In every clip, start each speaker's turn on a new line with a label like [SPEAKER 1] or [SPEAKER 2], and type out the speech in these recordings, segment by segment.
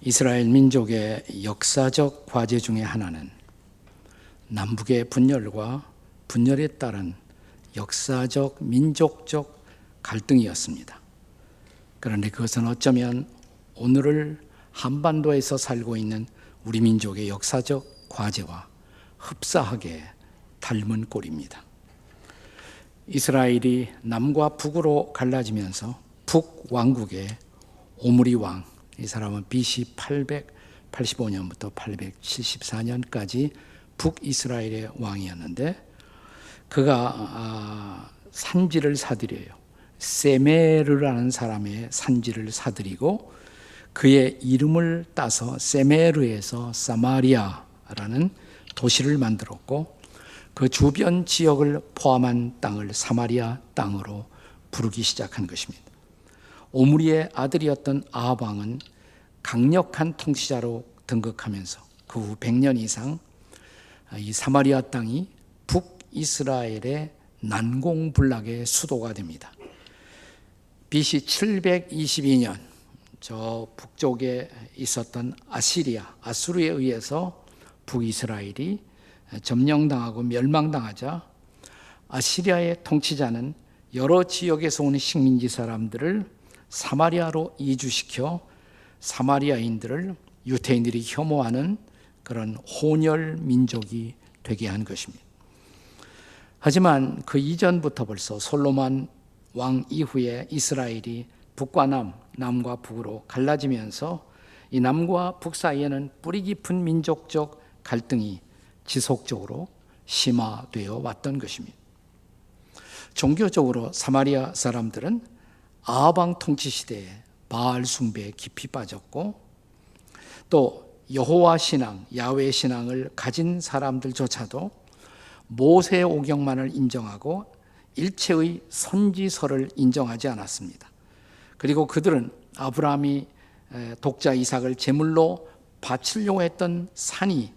[SPEAKER 1] 이스라엘 민족의 역사적 과제 중에 하나는 남북의 분열과 분열에 따른 역사적 민족적 갈등이었습니다. 그런데 그것은 어쩌면 오늘을 한반도에서 살고 있는 우리 민족의 역사적 과제와 흡사하게 닮은 꼴입니다. 이스라엘이 남과 북으로 갈라지면서 북왕국의 오므리 왕, 이 사람은 BC 885년부터 874년까지 북이스라엘의 왕이었는데 그가 산지를 사들여요. 세메르라는 사람의 산지를 사들이고 그의 이름을 따서 세메르에서 사마리아라는 도시를 만들었고 그 주변 지역을 포함한 땅을 사마리아 땅으로 부르기 시작한 것입니다. 오므리의 아들이었던 아합 왕은 강력한 통치자로 등극하면서 그 후 100년 이상 이 사마리아 땅이 북이스라엘의 난공불락의 수도가 됩니다. BC 722년 저 북쪽에 있었던 아수르에 의해서 북이스라엘이 점령당하고 멸망당하자 아시리아의 통치자는 여러 지역에서 온 식민지 사람들을 사마리아로 이주시켜 사마리아인들을 유대인들이 혐오하는 그런 혼혈 민족이 되게 한 것입니다. 하지만 그 이전부터 벌써 솔로몬 왕 이후에 이스라엘이 북과 남과 북으로 갈라지면서 이 남과 북 사이에는 뿌리 깊은 민족적 갈등이 지속적으로 심화되어 왔던 것입니다. 종교적으로 사마리아 사람들은 아합 왕 통치 시대에 바알 숭배에 깊이 빠졌고 또 여호와 신앙, 야훼 신앙을 가진 사람들조차도 모세 오경만을 인정하고 일체의 선지서를 인정하지 않았습니다. 그리고 그들은 아브라함이 독자 이삭을 제물로 바치려고 했던 산이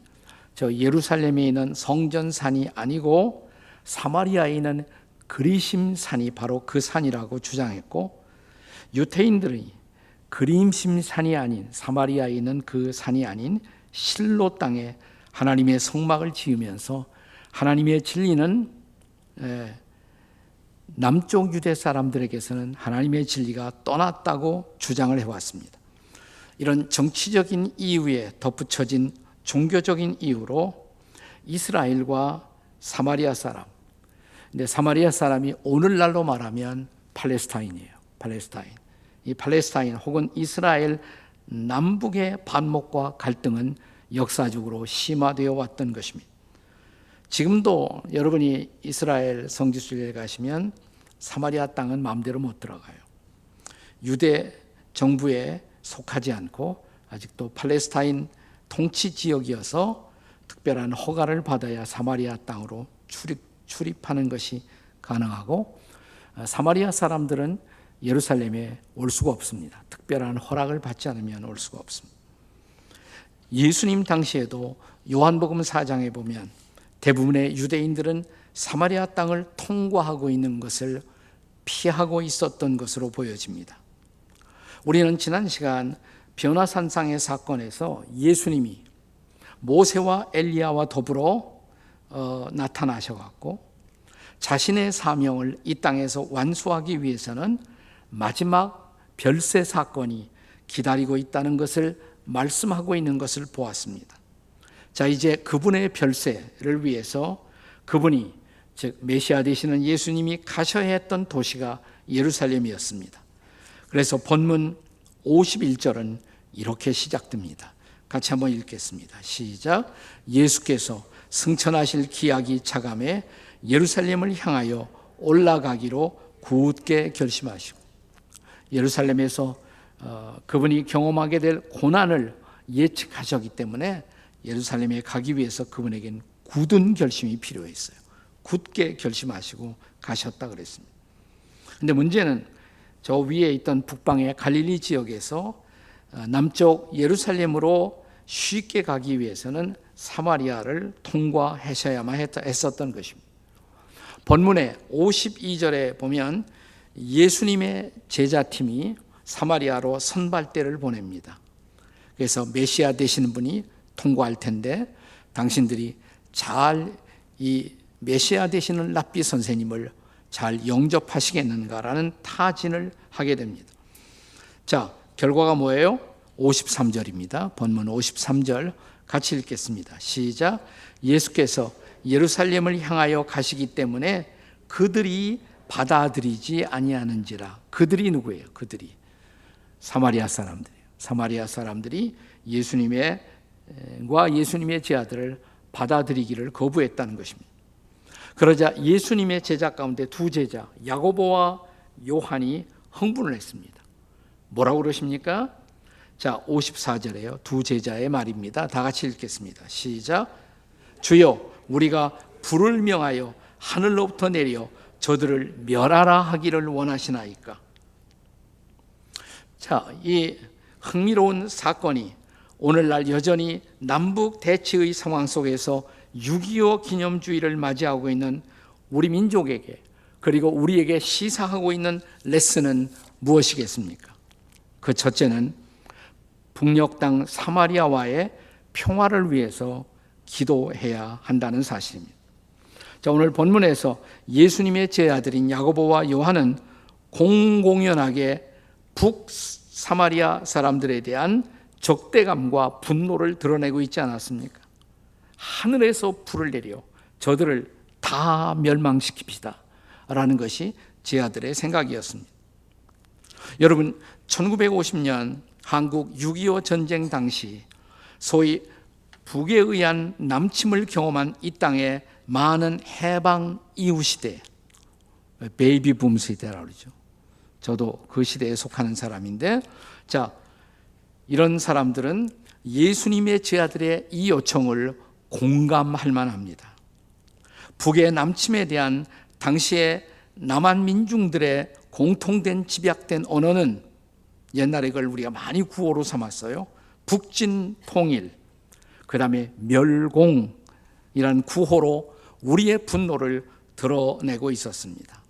[SPEAKER 1] 저 예루살렘에 있는 성전산이 아니고 사마리아에 있는 그리심 산이 바로 그 산이라고 주장했고 유대인들이 그리심 산이 아닌 사마리아에 있는 그 산이 아닌 실로 땅에 하나님의 성막을 지으면서 하나님의 진리는 남쪽 유대 사람들에게서는 하나님의 진리가 떠났다고 주장을 해왔습니다. 이런 정치적인 이유에 덧붙여진 종교적인 이유로 이스라엘과 사마리아 사람, 근데 사마리아 사람이 오늘날로 말하면 팔레스타인이에요. 이 팔레스타인 혹은 이스라엘 남북의 반목과 갈등은 역사적으로 심화되어 왔던 것입니다. 지금도 여러분이 이스라엘 성지순례에 가시면 사마리아 땅은 마음대로 못 들어가요. 유대 정부에 속하지 않고 아직도 팔레스타인 통치 지역이어서 특별한 허가를 받아야 사마리아 땅으로 출입하는 것이 가능하고 사마리아 사람들은 예루살렘에 올 수가 없습니다. 특별한 허락을 받지 않으면 올 수가 없습니다. 예수님 당시에도 요한복음 4장에 보면 대부분의 유대인들은 사마리아 땅을 통과하고 있는 것을 피하고 있었던 것으로 보여집니다. 우리는 지난 시간 변화산상의 사건에서 예수님이 모세와 엘리야와 더불어 나타나셔갖고 자신의 사명을 이 땅에서 완수하기 위해서는 마지막 별세 사건이 기다리고 있다는 것을 말씀하고 있는 것을 보았습니다. 자, 이제 그분의 별세를 위해서 그분이 즉 메시아 되시는 예수님이 가셔야 했던 도시가 예루살렘이었습니다. 그래서 본문 51절은 이렇게 시작됩니다. 같이 한번 읽겠습니다. 시작. 예수께서 승천하실 기약이 차감해 예루살렘을 향하여 올라가기로 굳게 결심하시고 예루살렘에서 그분이 경험하게 될 고난을 예측하셨기 때문에 예루살렘에 가기 위해서 그분에겐 굳은 결심이 필요했어요. 굳게 결심하시고 가셨다 그랬습니다. 그런데 문제는 저 위에 있던 북방의 갈릴리 지역에서 남쪽 예루살렘으로 쉽게 가기 위해서는 사마리아를 통과하셔야만 했었던 것입니다. 본문의 52절에 보면 예수님의 제자팀이 사마리아로 선발대를 보냅니다. 그래서 메시아 되시는 분이 통과할 텐데 당신들이 잘 이 메시아 되시는 랍비 선생님을 잘 영접하시겠는가라는 타진을 하게 됩니다. 자, 결과가 뭐예요? 53절입니다. 본문 53절 같이 읽겠습니다. 시작. 예수께서 예루살렘을 향하여 가시기 때문에 그들이 받아들이지 아니하는지라. 그들이 누구예요? 그들이 사마리아 사람들이에요. 사마리아 사람들이 예수님의 제자들을 받아들이기를 거부했다는 것입니다. 그러자 예수님의 제자 가운데 두 제자 야고보와 요한이 흥분을 했습니다. 뭐라고 그러십니까? 자, 54절에요. 두 제자의 말입니다. 다 같이 읽겠습니다. 시작. 주여, 우리가 불을 명하여 하늘로부터 내려 저들을 멸하라 하기를 원하시나이까? 자, 이 흥미로운 사건이 오늘날 여전히 남북 대치의 상황 속에서 6.25 기념주의를 맞이하고 있는 우리 민족에게, 그리고 우리에게 시사하고 있는 레슨은 무엇이겠습니까? 그 첫째는 북녘 땅 사마리아와의 평화를 위해서 기도해야 한다는 사실입니다. 자, 오늘 본문에서 예수님의 제자들인 야고보와 요한은 공공연하게 북사마리아 사람들에 대한 적대감과 분노를 드러내고 있지 않았습니까? 하늘에서 불을 내려 저들을 다 멸망시킵시다 라는 것이 제자들의 생각이었습니다. 여러분, 1950년 한국 6.25 전쟁 당시 소위 북에 의한 남침을 경험한 이 땅의 많은 해방 이후 시대, 베이비 붐 시대라고 그러죠. 저도 그 시대에 속하는 사람인데, 자, 이런 사람들은 예수님의 제자들의 이 요청을 공감할 만합니다. 북의 남침에 대한 당시의 남한 민중들의 공통된 집약된 언어는 옛날에 그걸 우리가 많이 구호로 삼았어요. 북진 통일, 그 다음에 멸공이라는 구호로 우리의 분노를 드러내고 있었습니다.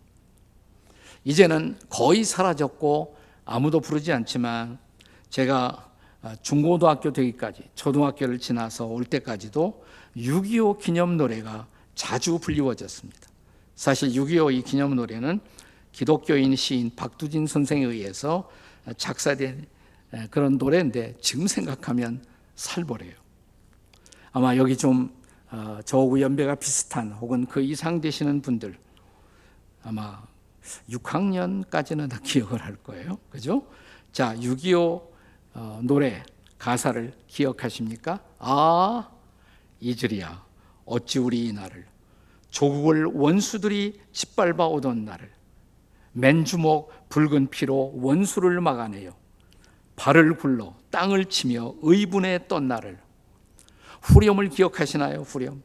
[SPEAKER 1] 이제는 거의 사라졌고 아무도 부르지 않지만 제가 중고등학교 되기까지, 초등학교를 지나서 올 때까지도 6.25 기념 노래가 자주 불리워졌습니다. 사실 6.25 이 기념 노래는 기독교인 시인 박두진 선생에 의해서 작사된 그런 노래인데 지금 생각하면 살벌해요. 아마 여기 좀 저하고 연배가 비슷한 혹은 그 이상 되시는 분들 아마 6학년까지는 다 기억을 할 거예요. 그죠? 자, 6.25 노래 가사를 기억하십니까? 아, 이즈리야, 어찌 우리 이 날을, 조국을 원수들이 짓밟아 오던 날을, 맨주먹 붉은 피로 원수를 막아내요, 발을 굴러 땅을 치며 의분에 떤 날을. 후렴을 기억하시나요? 후렴.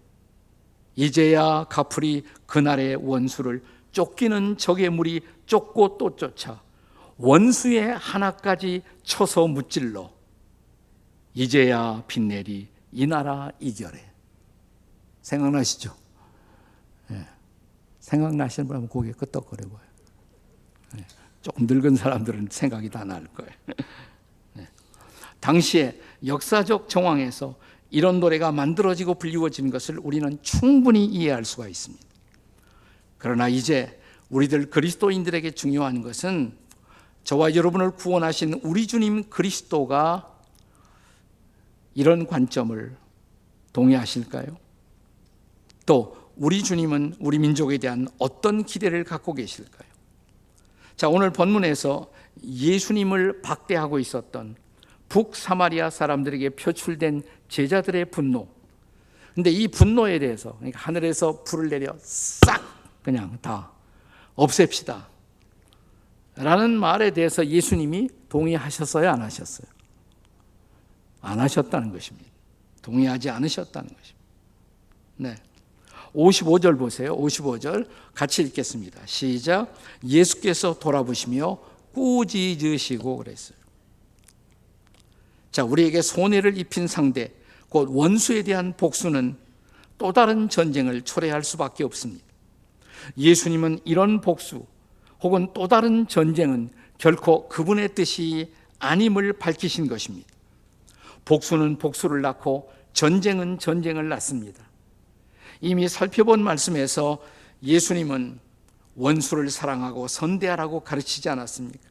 [SPEAKER 1] 이제야 갚으리 그날의 원수를, 쫓기는 적의 무리 쫓고 또 쫓아 원수의 하나까지 쳐서 무찔러 이제야 빛내리 이 나라 이겨래. 생각나시죠? 네. 생각나시는 분 하면 고개 끄덕거려 보여요. 네. 조금 늙은 사람들은 생각이 다 날 거예요. 네. 당시에 역사적 정황에서 이런 노래가 만들어지고 불리워지는 것을 우리는 충분히 이해할 수가 있습니다. 그러나 이제 우리들 그리스도인들에게 중요한 것은 저와 여러분을 구원하신 우리 주님 그리스도가 이런 관점을 동의하실까요? 또 우리 주님은 우리 민족에 대한 어떤 기대를 갖고 계실까요? 자, 오늘 본문에서 예수님을 박대하고 있었던 북사마리아 사람들에게 표출된 제자들의 분노. 근데 이 분노에 대해서, 그러니까 하늘에서 불을 내려 싹 그냥 다 없앱시다 라는 말에 대해서 예수님이 동의하셨어요? 안 하셨어요? 안 하셨다는 것입니다. 동의하지 않으셨다는 것입니다. 네. 55절 보세요. 55절 같이 읽겠습니다. 시작. 예수께서 돌아보시며 꾸짖으시고 그랬어요. 자, 우리에게 손해를 입힌 상대, 곧 원수에 대한 복수는 또 다른 전쟁을 초래할 수밖에 없습니다. 예수님은 이런 복수 혹은 또 다른 전쟁은 결코 그분의 뜻이 아님을 밝히신 것입니다. 복수는 복수를 낳고 전쟁은 전쟁을 낳습니다. 이미 살펴본 말씀에서 예수님은 원수를 사랑하고 선대하라고 가르치지 않았습니까?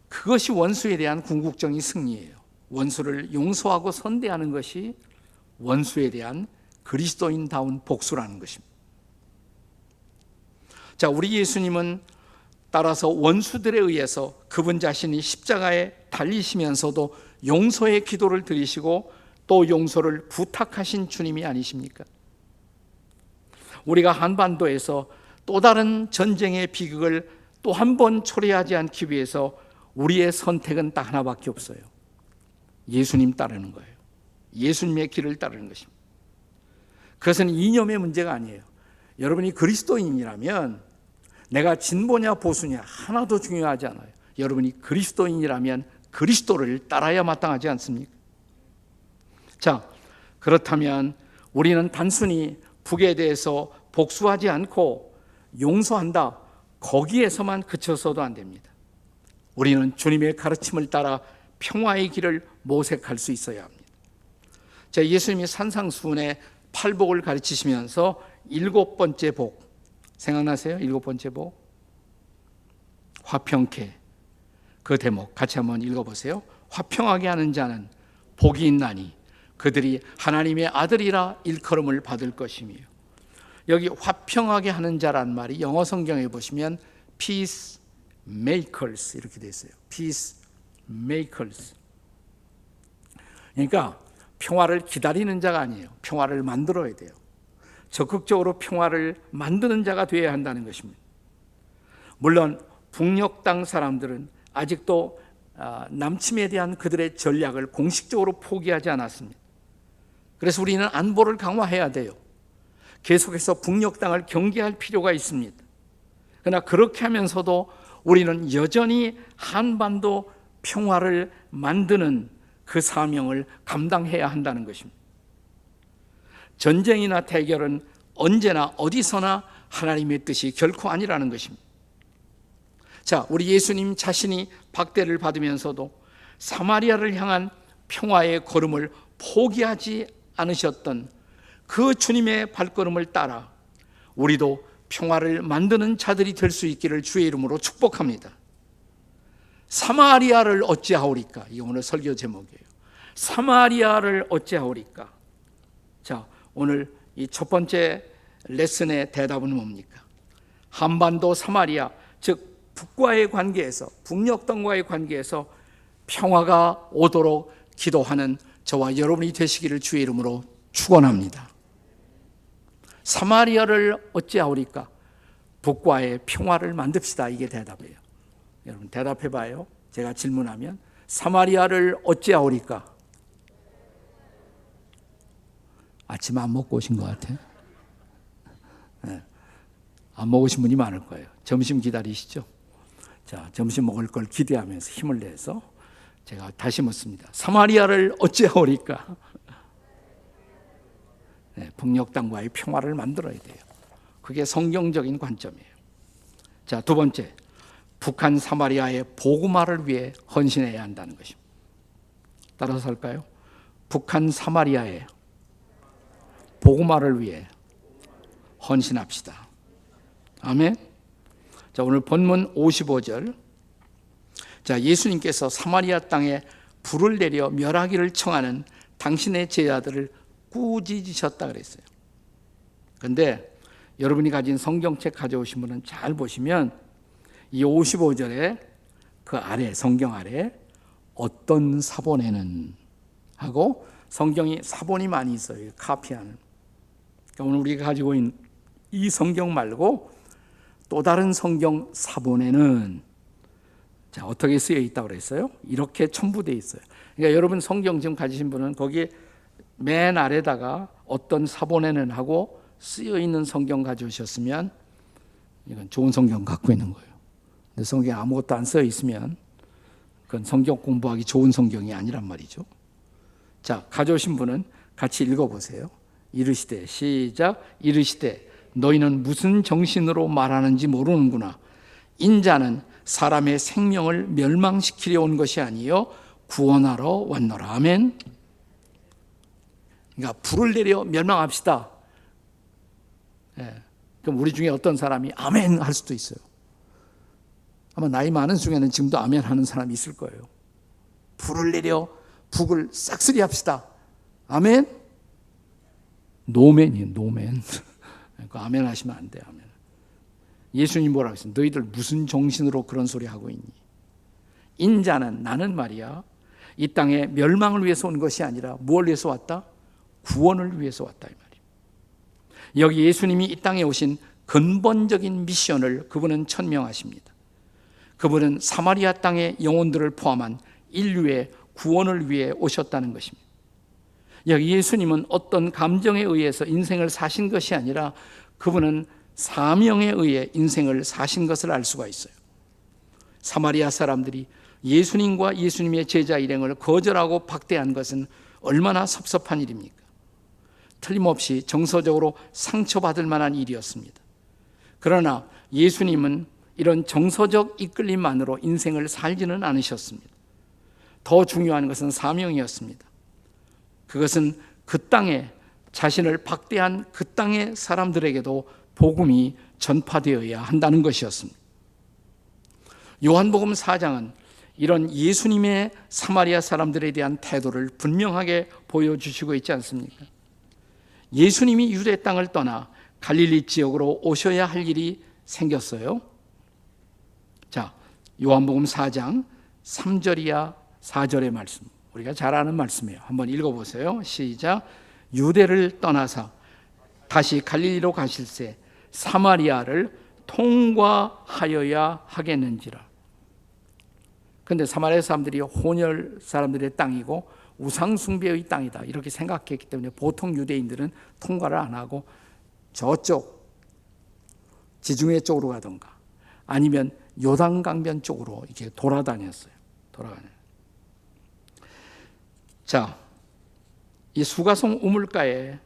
[SPEAKER 1] 그것이 원수에 대한 궁극적인 승리예요. 원수를 용서하고 선대하는 것이 원수에 대한 그리스도인다운 복수라는 것입니다. 자, 우리 예수님은 따라서 원수들에 의해서 그분 자신이 십자가에 달리시면서도 용서의 기도를 드리시고 또 용서를 부탁하신 주님이 아니십니까? 우리가 한반도에서 또 다른 전쟁의 비극을 또 한 번 초래하지 않기 위해서 우리의 선택은 딱 하나밖에 없어요. 예수님 따르는 거예요. 예수님의 길을 따르는 것입니다. 그것은 이념의 문제가 아니에요. 여러분이 그리스도인이라면 내가 진보냐 보수냐 하나도 중요하지 않아요. 여러분이 그리스도인이라면 그리스도를 따라야 마땅하지 않습니까? 자, 그렇다면 우리는 단순히 북에 대해서 복수하지 않고 용서한다, 거기에서만 그쳐서도 안 됩니다. 우리는 주님의 가르침을 따라 평화의 길을 모색할 수 있어야 합니다. 자, 예수님이 산상수훈의 팔복을 가르치시면서 7번째 복, 생각나세요? 7번째 복, 화평케. 그 대목 같이 한번 읽어보세요. 화평하게 하는 자는 복이 있나니 그들이 하나님의 아들이라 일컬음을 받을 것이며. 여기 화평하게 하는 자란 말이 영어 성경에 보시면 peace makers 이렇게 되어 있어요. peace makers. 그러니까 평화를 기다리는 자가 아니에요. 평화를 만들어야 돼요. 적극적으로 평화를 만드는 자가 되어야 한다는 것입니다. 물론 북녘 땅 사람들은 아직도 남침에 대한 그들의 전략을 공식적으로 포기하지 않았습니다. 그래서 우리는 안보를 강화해야 돼요. 계속해서 북녘 땅을 경계할 필요가 있습니다. 그러나 그렇게 하면서도 우리는 여전히 한반도 평화를 만드는 그 사명을 감당해야 한다는 것입니다. 전쟁이나 대결은 언제나 어디서나 하나님의 뜻이 결코 아니라는 것입니다. 자, 우리 예수님 자신이 박대를 받으면서도 사마리아를 향한 평화의 걸음을 포기하지 않으셨던 그 주님의 발걸음을 따라 우리도 평화를 만드는 자들이 될 수 있기를 주의 이름으로 축복합니다. 사마리아를 어찌하오리까? 이게 오늘 설교 제목이에요. 사마리아를 어찌하오리까? 자, 오늘 이 첫 번째 레슨의 대답은 뭡니까? 한반도 사마리아, 즉 북과의 관계에서, 북녘 땅과의 관계에서 평화가 오도록 기도하는 저와 여러분이 되시기를 주의 이름으로 축원합니다. 사마리아를 어찌하오리까? 북과의 평화를 만듭시다. 이게 대답이에요. 여러분 대답해 봐요. 제가 질문하면 사마리아를 어찌하오리까? 아침 안 먹고 오신 것 같아요. 네. 안 먹으신 분이 많을 거예요. 점심 기다리시죠? 자, 점심 먹을 걸 기대하면서 힘을 내서 제가 다시 묻습니다. 사마리아를 어찌하오리까? 네, 북녘 땅과의 평화를 만들어야 돼요. 그게 성경적인 관점이에요. 자, 두 번째, 북한 사마리아의 복음화를 위해 헌신해야 한다는 것입니다. 따라서 할까요? 북한 사마리아의 복음화를 위해 헌신합시다. 아멘. 자, 오늘 본문 55절. 자, 예수님께서 사마리아 땅에 불을 내려 멸하기를 청하는 당신의 제자들을 꾸짖으셨다 그랬어요. 그런데 여러분이 가진 성경책 가져오신 분은 잘 보시면 이 55절에 그 아래, 성경 아래 어떤 사본에는 하고 성경이 사본이 많이 있어요. 카피하는. 그러니까 오늘 우리가 가지고 있는 이 성경 말고 또 다른 성경 사본에는 자, 어떻게 쓰여 있다고 그랬어요? 이렇게 첨부되어 있어요. 그러니까 여러분 성경 지금 가지신 분은 거기에 맨 아래다가 어떤 사본에는 하고 쓰여 있는 성경 가져오셨으면 이건 좋은 성경 갖고 있는 거예요. 근데 성경에 아무것도 안 쓰여 있으면 그건 성경 공부하기 좋은 성경이 아니란 말이죠. 자, 가져오신 분은 같이 읽어보세요. 이르시되, 시작. 이르시되 너희는 무슨 정신으로 말하는지 모르는구나. 인자는 사람의 생명을 멸망시키려 온 것이 아니요 구원하러 왔노라. 아멘. 그러니까 불을 내려 멸망합시다. 예. 그럼 우리 중에 어떤 사람이 아멘 할 수도 있어요. 아마 나이 많은 중에는 지금도 아멘 하는 사람이 있을 거예요. 불을 내려 북을 싹쓸이 합시다. 아멘. 노맨이에요. 노맨. 아멘 하시면 안 돼요. 아멘. 예수님 뭐라고 했어요? 너희들 무슨 정신으로 그런 소리 하고 있니? 인자는, 나는 말이야, 이 땅에 멸망을 위해서 온 것이 아니라 무엇을 위해서 왔다? 구원을 위해서 왔다 이 말이에요. 여기 예수님이 이 땅에 오신 근본적인 미션을 그분은 천명하십니다. 그분은 사마리아 땅의 영혼들을 포함한 인류의 구원을 위해 오셨다는 것입니다. 여기 예수님은 어떤 감정에 의해서 인생을 사신 것이 아니라 그분은 사명에 의해 인생을 사신 것을 알 수가 있어요. 사마리아 사람들이 예수님과 예수님의 제자 일행을 거절하고 박대한 것은 얼마나 섭섭한 일입니까? 틀림없이 정서적으로 상처받을 만한 일이었습니다. 그러나 예수님은 이런 정서적 이끌림만으로 인생을 살지는 않으셨습니다. 더 중요한 것은 사명이었습니다. 그것은 그 땅에 자신을 박대한 그 땅의 사람들에게도 복음이 전파되어야 한다는 것이었습니다. 요한복음 4장은 이런 예수님의 사마리아 사람들에 대한 태도를 분명하게 보여주시고 있지 않습니까? 예수님이 유대 땅을 떠나 갈릴리 지역으로 오셔야 할 일이 생겼어요. 자, 요한복음 4장 3절이야 4절의 말씀, 우리가 잘 아는 말씀이에요. 한번 읽어보세요. 시작. 유대를 떠나서 다시 갈릴리로 가실새 사마리아를 통과하여야 하겠는지라. 그런데 사마리아 사람들이 혼혈 사람들의 땅이고 우상숭배의 땅이다 이렇게 생각했기 때문에 보통 유대인들은 통과를 안 하고 저쪽 지중해 쪽으로 가던가 아니면 요단강변 쪽으로 이렇게 돌아다녔어요. 자, 이 수가성 우물가에,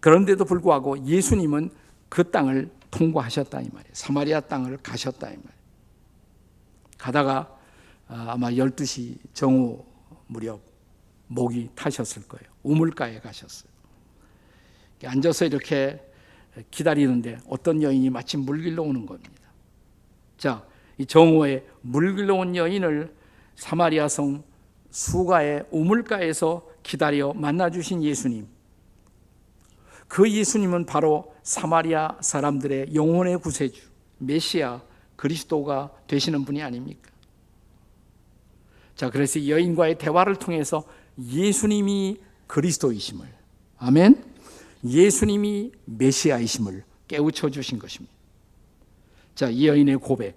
[SPEAKER 1] 그런데도 불구하고 예수님은 그 땅을 통과하셨다 이 말이에요. 사마리아 땅을 가셨다 이 말이에요. 가다가 아마 12시 정오 무렵 목이 타셨을 거예요. 우물가에 가셨어요. 앉아서 이렇게 기다리는데 어떤 여인이 마침 물길로 오는 겁니다. 자, 이 정오에 물길로 온 여인을 사마리아 성 수가의 우물가에서 기다려 만나주신 예수님, 그 예수님은 바로 사마리아 사람들의 영혼의 구세주, 메시아, 그리스도가 되시는 분이 아닙니까? 자, 그래서 이 여인과의 대화를 통해서 예수님이 그리스도이심을, 아멘, 예수님이 메시아이심을 깨우쳐 주신 것입니다. 자, 이 여인의 고백,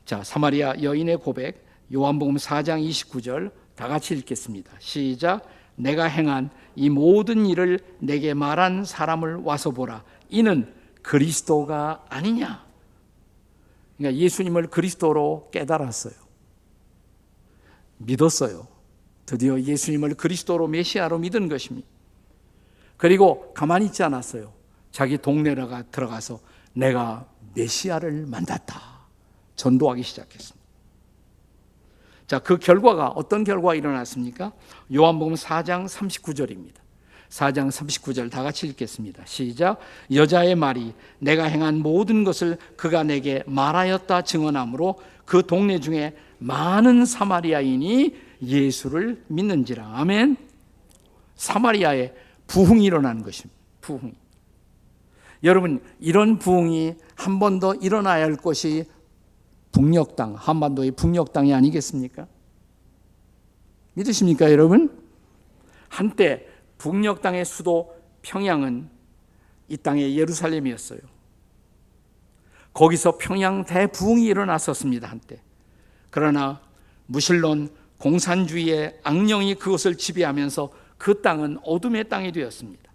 [SPEAKER 1] 자, 사마리아 여인의 고백, 요한복음 4장 29절 다 같이 읽겠습니다. 시작. 내가 행한 이 모든 일을 내게 말한 사람을 와서 보라. 이는 그리스도가 아니냐. 그러니까 예수님을 그리스도로 깨달았어요. 믿었어요. 드디어 예수님을 그리스도로 메시아로 믿은 것입니다. 그리고 가만히 있지 않았어요. 자기 동네로 들어가서 내가 메시아를 만났다 전도하기 시작했습니다. 자, 그 결과가 어떤 결과가 일어났습니까? 요한복음 4장 39절입니다. 4장 39절 다 같이 읽겠습니다. 시작. 여자의 말이 내가 행한 모든 것을 그가 내게 말하였다 증언하므로 그 동네 중에 많은 사마리아인이 예수를 믿는지라. 아멘. 사마리아에 부흥이 일어나는 것입니다. 부흥. 여러분, 이런 부흥이 한 번 더 일어나야 할 것이 북녘 땅, 한반도의 북녘 땅이 아니겠습니까? 믿으십니까, 여러분? 한때 북녘 땅의 수도 평양은 이 땅의 예루살렘이었어요. 거기서 평양 대부흥이 일어났었습니다, 한때. 그러나 무신론 공산주의의 악령이 그것을 지배하면서 그 땅은 어둠의 땅이 되었습니다.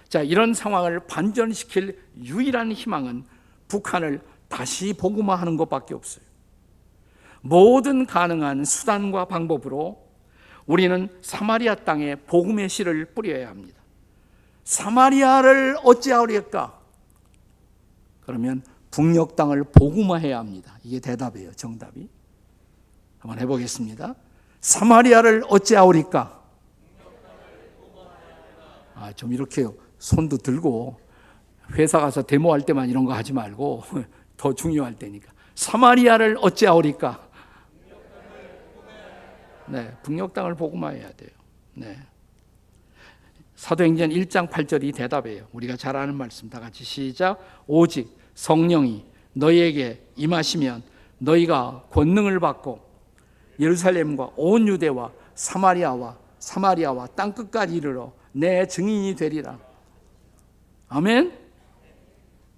[SPEAKER 1] 자, 이런 상황을 반전시킬 유일한 희망은 북한을 다시 복음화하는 것밖에 없어요. 모든 가능한 수단과 방법으로 우리는 사마리아 땅에 복음의 씨를 뿌려야 합니다. 사마리아를 어찌하리까? 그러면 북녘 땅을 복음화해야 합니다. 이게 대답이에요, 정답이. 한번 해보겠습니다. 사마리아를 어찌하오리까? 좀 이렇게 손도 들고 회사 가서 데모할 때만 이런 거 하지 말고 더 중요할 때니까. 사마리아를 어찌하오리까? 네, 북녘 땅을 복음화해야 돼요. 네. 사도행전 1장 8절이 대답이에요. 우리가 잘 아는 말씀 다 같이 시작. 오직 성령이 너희에게 임하시면 너희가 권능을 받고 예루살렘과 온 유대와 사마리아와 땅 끝까지 이르러 내 증인이 되리라. 아멘.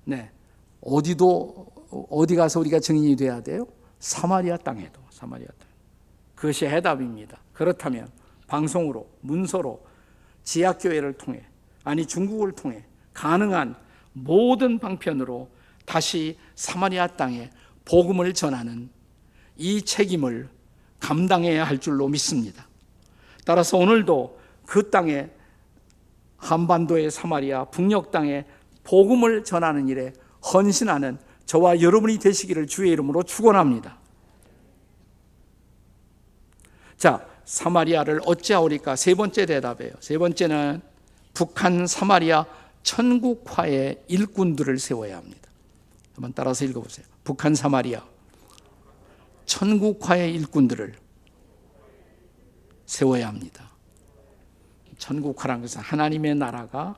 [SPEAKER 1] 네. 어디 가서 우리가 증인이 돼야 돼요? 사마리아 땅에도. 사마리아 땅. 그것이 해답입니다. 그렇다면 방송으로, 문서로, 지하교회를 통해, 중국을 통해 가능한 모든 방편으로 다시 사마리아 땅에 복음을 전하는 이 책임을 감당해야 할 줄로 믿습니다. 따라서 오늘도 그 땅에, 한반도의 사마리아, 북녘 땅에 복음을 전하는 일에 헌신하는 저와 여러분이 되시기를 주의 이름으로 축원합니다. 자, 사마리아를 어찌하오리까? 세 번째 대답이에요. 세 번째는 북한 사마리아 천국화의 일꾼들을 세워야 합니다. 한번 따라서 읽어보세요. 북한 사마리아 천국화의 일꾼들을 세워야 합니다. 천국화라는 것은 하나님의 나라가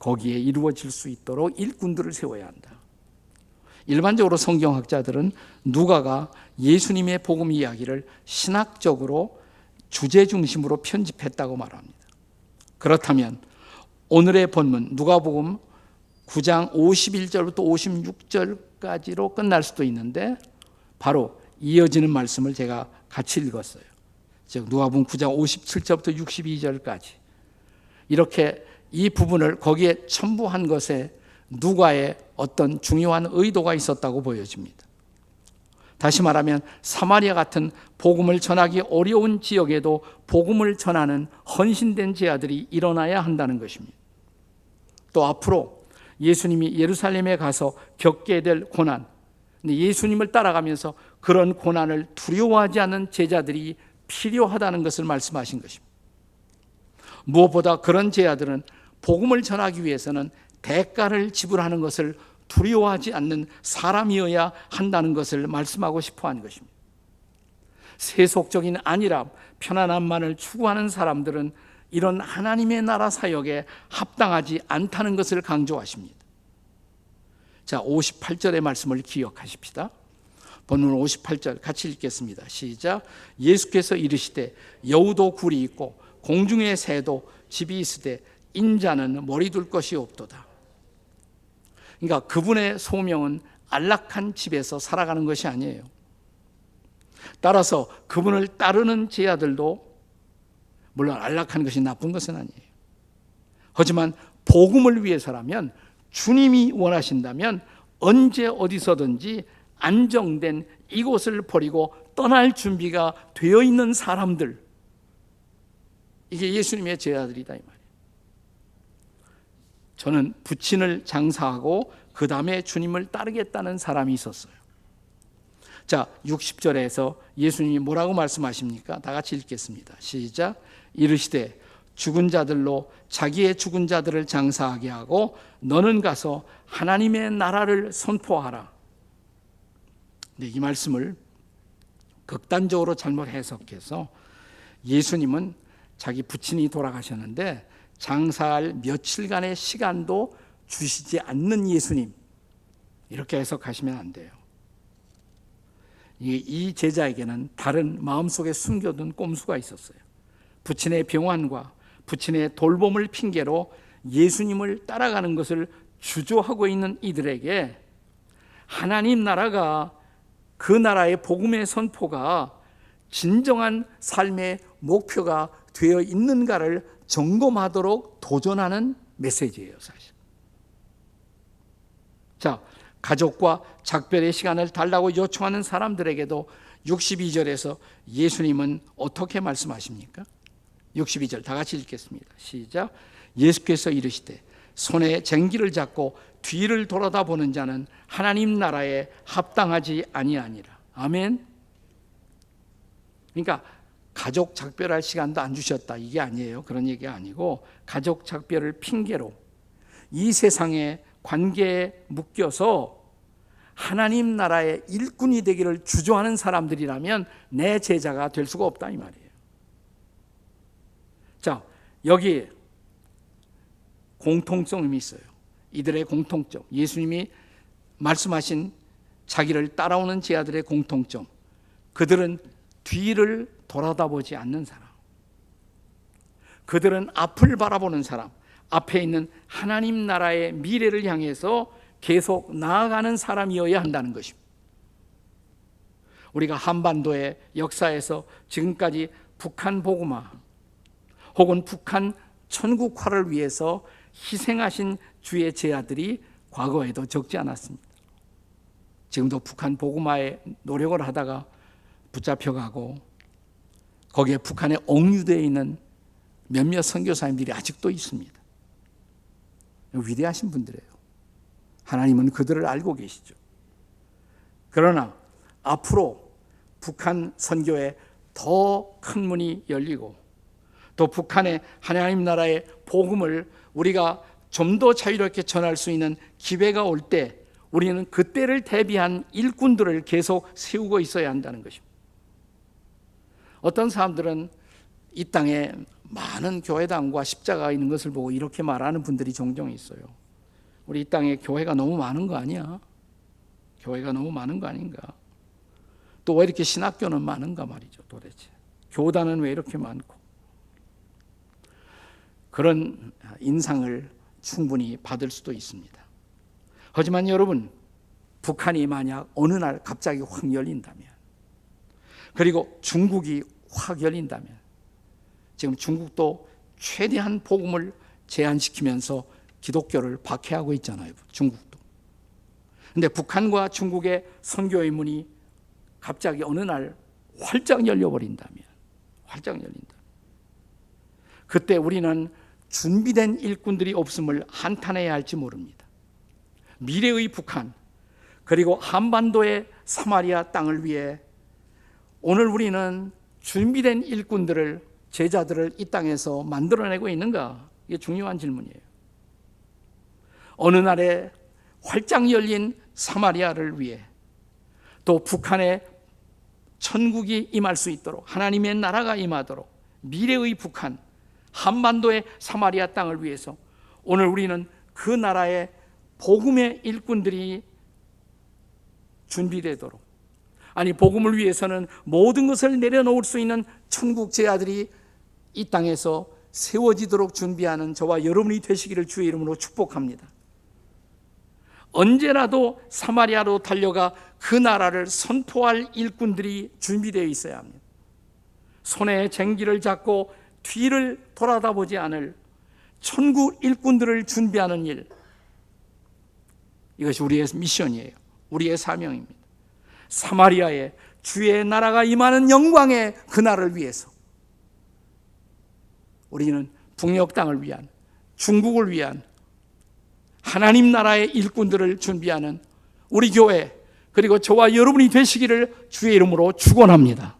[SPEAKER 1] 거기에 이루어질 수 있도록 일꾼들을 세워야 한다. 일반적으로 성경학자들은 누가가 예수님의 복음 이야기를 신학적으로 주제 중심으로 편집했다고 말합니다. 그렇다면 오늘의 본문 누가복음 9장 51절부터 56절까지로 끝날 수도 있는데 바로 이어지는 말씀을 제가 같이 읽었어요. 즉 누가복음 9장 57절부터 62절까지 이렇게 이 부분을 거기에 첨부한 것에 누가의 어떤 중요한 의도가 있었다고 보여집니다. 다시 말하면 사마리아 같은 복음을 전하기 어려운 지역에도 복음을 전하는 헌신된 제자들이 일어나야 한다는 것입니다. 또 앞으로 예수님이 예루살렘에 가서 겪게 될 고난, 예수님을 따라가면서 그런 고난을 두려워하지 않는 제자들이 필요하다는 것을 말씀하신 것입니다. 무엇보다 그런 제자들은 복음을 전하기 위해서는 대가를 지불하는 것을 두려워하지 않는 사람이어야 한다는 것을 말씀하고 싶어 하는 것입니다. 세속적인 안일함, 편안함만을 추구하는 사람들은 이런 하나님의 나라 사역에 합당하지 않다는 것을 강조하십니다. 자, 58절의 말씀을 기억하십시다. 본문 58절 같이 읽겠습니다. 시작. 예수께서 이르시되 여우도 굴이 있고 공중의 새도 집이 있으되 인자는 머리 둘 것이 없도다. 그러니까 그분의 소명은 안락한 집에서 살아가는 것이 아니에요. 따라서 그분을 따르는 제자들도 물론 안락한 것이 나쁜 것은 아니에요. 하지만 복음을 위해서라면, 주님이 원하신다면 언제 어디서든지 안정된 이곳을 버리고 떠날 준비가 되어 있는 사람들, 이게 예수님의 제자들이다 이 말이에요. 저는 부친을 장사하고 그 다음에 주님을 따르겠다는 사람이 있었어요. 자, 60절에서 예수님이 뭐라고 말씀하십니까? 다 같이 읽겠습니다. 시작. 이르시되 죽은 자들로 자기의 죽은 자들을 장사하게 하고 너는 가서 하나님의 나라를 선포하라. 네, 이 말씀을 극단적으로 잘못 해석해서 예수님은 자기 부친이 돌아가셨는데 장사할 며칠간의 시간도 주시지 않는 예수님, 이렇게 해석하시면 안 돼요. 이 제자에게는 다른 마음속에 숨겨둔 꼼수가 있었어요. 부친의 병환과 부친의 돌봄을 핑계로 예수님을 따라가는 것을 주저하고 있는 이들에게 하나님 나라가, 그 나라의 복음의 선포가 진정한 삶의 목표가 되어 있는가를 점검하도록 도전하는 메시지예요, 사실. 자, 가족과 작별의 시간을 달라고 요청하는 사람들에게도 62절에서 예수님은 어떻게 말씀하십니까? 62절 다 같이 읽겠습니다. 시작. 예수께서 이르시되 손에 쟁기를 잡고 뒤를 돌아다 보는 자는 하나님 나라에 합당하지 아니하니라. 아멘. 그러니까 가족 작별할 시간도 안 주셨다 이게 아니에요. 그런 얘기가 아니고 가족 작별을 핑계로 이 세상의 관계에 묶여서 하나님 나라의 일꾼이 되기를 주저하는 사람들이라면 내 제자가 될 수가 없다 이 말이에요. 자, 여기 공통점이 있어요. 이들의 공통점, 예수님이 말씀하신 자기를 따라오는 제자들의 공통점, 그들은 뒤를 돌아다보지 않는 사람, 그들은 앞을 바라보는 사람, 앞에 있는 하나님 나라의 미래를 향해서 계속 나아가는 사람이어야 한다는 것입니다. 우리가 한반도의 역사에서 지금까지 북한 복음화 혹은 북한 천국화를 위해서 희생하신 주의 제자들이 과거에도 적지 않았습니다. 지금도 북한 복음화에 노력을 하다가 붙잡혀가고 거기에 북한에 억류되어 있는 몇몇 선교사님들이 아직도 있습니다. 위대하신 분들이에요. 하나님은 그들을 알고 계시죠. 그러나 앞으로 북한 선교에 더 큰 문이 열리고 또 북한의 하나님 나라의 복음을 우리가 좀 더 자유롭게 전할 수 있는 기회가 올 때 우리는 그때를 대비한 일꾼들을 계속 세우고 있어야 한다는 것입니다. 어떤 사람들은 이 땅에 많은 교회당과 십자가가 있는 것을 보고 이렇게 말하는 분들이 종종 있어요. 우리 이 땅에 교회가 너무 많은 거 아니야? 교회가 너무 많은 거 아닌가? 또 왜 이렇게 신학교는 많은가 말이죠, 도대체. 교단은 왜 이렇게 많고? 그런 인상을 충분히 받을 수도 있습니다. 하지만 여러분, 북한이 만약 어느 날 갑자기 확 열린다면, 그리고 중국이 확 열린다면, 지금 중국도 최대한 복음을 제한시키면서 기독교를 박해하고 있잖아요, 중국도. 그런데 북한과 중국의 선교의 문이 갑자기 어느 날 활짝 열려버린다면, 그때 우리는 준비된 일꾼들이 없음을 한탄해야 할지 모릅니다. 미래의 북한, 그리고 한반도의 사마리아 땅을 위해 오늘 우리는 준비된 일꾼들을, 제자들을 이 땅에서 만들어내고 있는가? 이게 중요한 질문이에요. 어느 날에 활짝 열린 사마리아를 위해, 또 북한의 천국이 임할 수 있도록, 하나님의 나라가 임하도록, 미래의 북한, 한반도의 사마리아 땅을 위해서 오늘 우리는 그 나라의 복음의 일꾼들이 준비되도록, 아니 복음을 위해서는 모든 것을 내려놓을 수 있는 천국 제자들이 이 땅에서 세워지도록 준비하는 저와 여러분이 되시기를 주의 이름으로 축복합니다. 언제라도 사마리아로 달려가 그 나라를 선포할 일꾼들이 준비되어 있어야 합니다. 손에 쟁기를 잡고 뒤를 돌아다보지 않을 천국 일꾼들을 준비하는 일, 이것이 우리의 미션이에요. 우리의 사명입니다. 사마리아에 주의 나라가 임하는 영광의 그날을 위해서 우리는 북녘 땅을 위한, 중국을 위한 하나님 나라의 일꾼들을 준비하는 우리 교회, 그리고 저와 여러분이 되시기를 주의 이름으로 축원합니다.